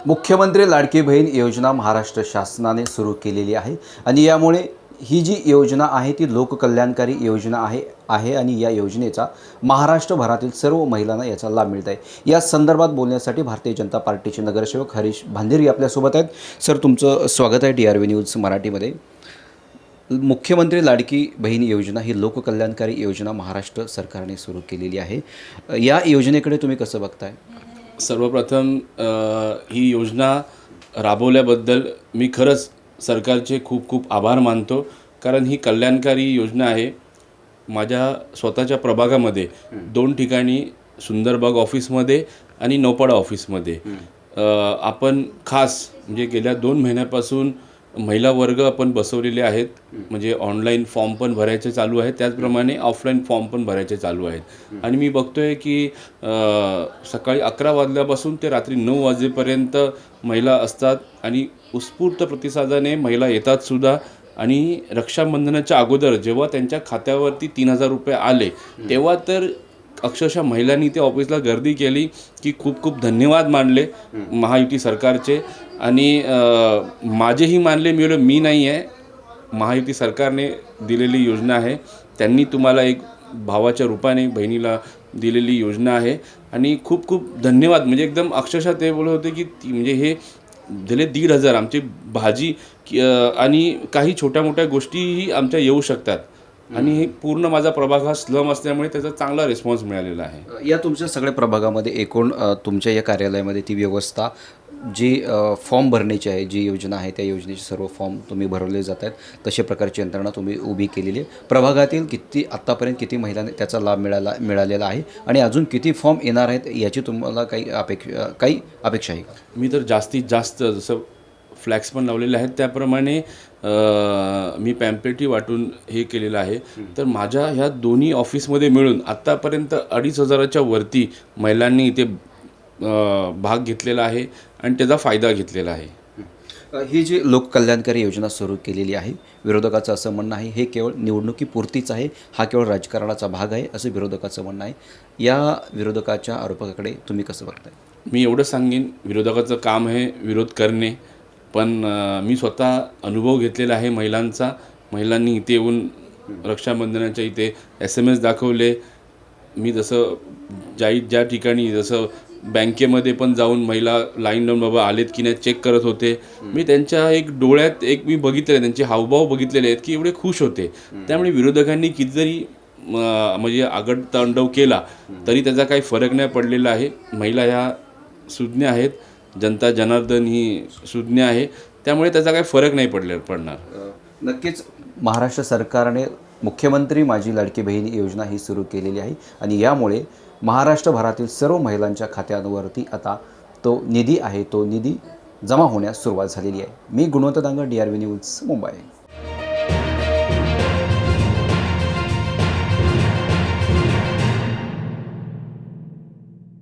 मुख्यमंत्री लाडकी बहीण योजना महाराष्ट्र शासनाने सुरू केलेली आहे आणि यामुळे ही जी योजना आहे ती लोककल्याणकारी योजना आहे आणि या योजनेचा महाराष्ट्रभरातील सर्व महिलांना याचा लाभ मिळत आहे। या संदर्भात बोलण्यासाठी भारतीय जनता पार्टीचे नगरसेवक हरीश भांदेरी आपल्यासोबत आहेत। सर, तुमचं स्वागत आहे DRV न्यूज मराठीमध्ये। मुख्यमंत्री लाडकी बहीण योजना ही लोककल्याणकारी योजना महाराष्ट्र सरकारने सुरू केलेली आहे। या योजनेकडे तुम्ही कसं बघताय? सर्वप्रथम ही योजना राबवल्याबद्दल मी खरंच सरकारचे खूप खूप आभार मानतो, कारण ही कल्याणकारी योजना आहे। माझ्या स्वतःच्या प्रभागामध्ये 2 ठिकाणी सुंदरबाग ऑफिसमध्ये आणि नौपाडा ऑफिसमध्ये आपण खास म्हणजे गेल्या 2 महिन्यापासून महिला वर्ग आपण बसवलेले आहेत। म्हणजे ऑनलाईन फॉर्म पण भरायचे चालू आहेत, त्याचप्रमाणे ऑफलाईन फॉर्म पण भरायचे चालू आहेत। आणि मी बघतोय की सकाळी 11 वाजल्यापासून ते रात्री 9 वाजेपर्यंत महिला असतात आणि उत्स्फूर्त प्रतिसादाने महिला येतात सुद्धा। आणि रक्षाबंधनाच्या अगोदर जेव्हा त्यांच्या खात्यावरती 3000 रुपये आले तेव्हा तर अक्षरशः महिलांनी ते ऑफिसला गर्दी केली की खूप खूप धन्यवाद मानले महायुती सरकारचे। आणि माझेही मानले मिळाले, मी नाही आहे, महायुती सरकारने दिलेली योजना आहे। त्यांनी तुम्हाला एक भावाच्या रूपाने बहिणीला दिलेली योजना आहे आणि खूप खूप धन्यवाद। म्हणजे एकदम अक्षरशः ते बोलत होते की म्हणजे हे दिले 1,500 आमची भाजी आणि काही छोट्या मोठ्या गोष्टीही आमच्या येऊ शकतात। आणि हे पूर्ण माझा प्रभाग हा स्लम असल्यामुळे त्याचा चांगला रिस्पॉन्स मिळालेला आहे। या तुमच्या सगळ्या प्रभागामध्ये एकूण तुमच्या या कार्यालयामध्ये ती व्यवस्था जी फॉर्म भरण्याची आहे, जी योजना आहे त्या योजनेचे सर्व फॉर्म तुम्ही भरवले जात आहेत, तशा प्रकारची यंत्रणा तुम्ही उभी केलेली आहे। प्रभागातील आत्तापर्यंत किती महिलांना त्याचा लाभ मिळालेला आहे आणि अजून किती फॉर्म येणार आहेत याची तुम्हाला काही अपेक्षा आहे का? मी तर जास्तीत जास्त जसं फ्लॅक्स पण लावलेले आहेत त्याप्रमाणे मी पॅम्पलेटही वाटून हे केलेलं आहे। तर माझ्या ह्या दोन्ही ऑफिसमध्ये मिळून आत्तापर्यंत 2,500च्या वरती महिलांनी इथे भाग घेतलेला आहे आणि त्याचा फायदा घेतलेला आहे। ही जी लोककल्याणकारी योजना सुरू केलेली आहे, विरोधकाचं असं म्हणणं आहे हे केवळ निवडणुकीपुरतीच आहे, हा केवळ राजकारणाचा भाग आहे असं विरोधकाचं म्हणणं आहे। या विरोधकाच्या आरोपाकडे तुम्ही कसं बघताय? मी एवढं सांगेन, विरोधकाचं काम आहे विरोध करणे, पण मी स्वतः अनुभव घेतलेला आहे महिलांचा। महिलांनी इथे येऊन रक्षाबंधनाच्या इथे SMS दाखवले। मी जसं ज्या ठिकाणी जसं बँकेमध्ये पण जाऊन महिला लाईन लावून बाबा आलेत की नाही चेक करत होते, मी त्यांच्या एक डोळ्यात मी बघितलेले, त्यांचे हावभाव बघितलेले आहेत की एवढे खुश होते। त्यामुळे विरोधकांनी किती जरी म्हणजे आगडतांडव केला तरी त्याचा काही फरक नाही पडलेला आहे। महिला ह्या सुज्ञ आहेत, जनता जनार्दन ही सुज्ञ आहे, त्यामुळे त्याचा काही फरक नाही पडणार। नक्कीच महाराष्ट्र सरकारने मुख्यमंत्री माझी लाडकी बहीण योजना ही सुरू केलेली आहे आणि यामुळे महाराष्ट्रभरातील सर्व महिलांच्या खात्यांवरती आता तो निधी आहे, तो निधी जमा होण्यास सुरुवात झालेली आहे। मी गुणवंत दांगड, DRV न्यूज, मुंबई।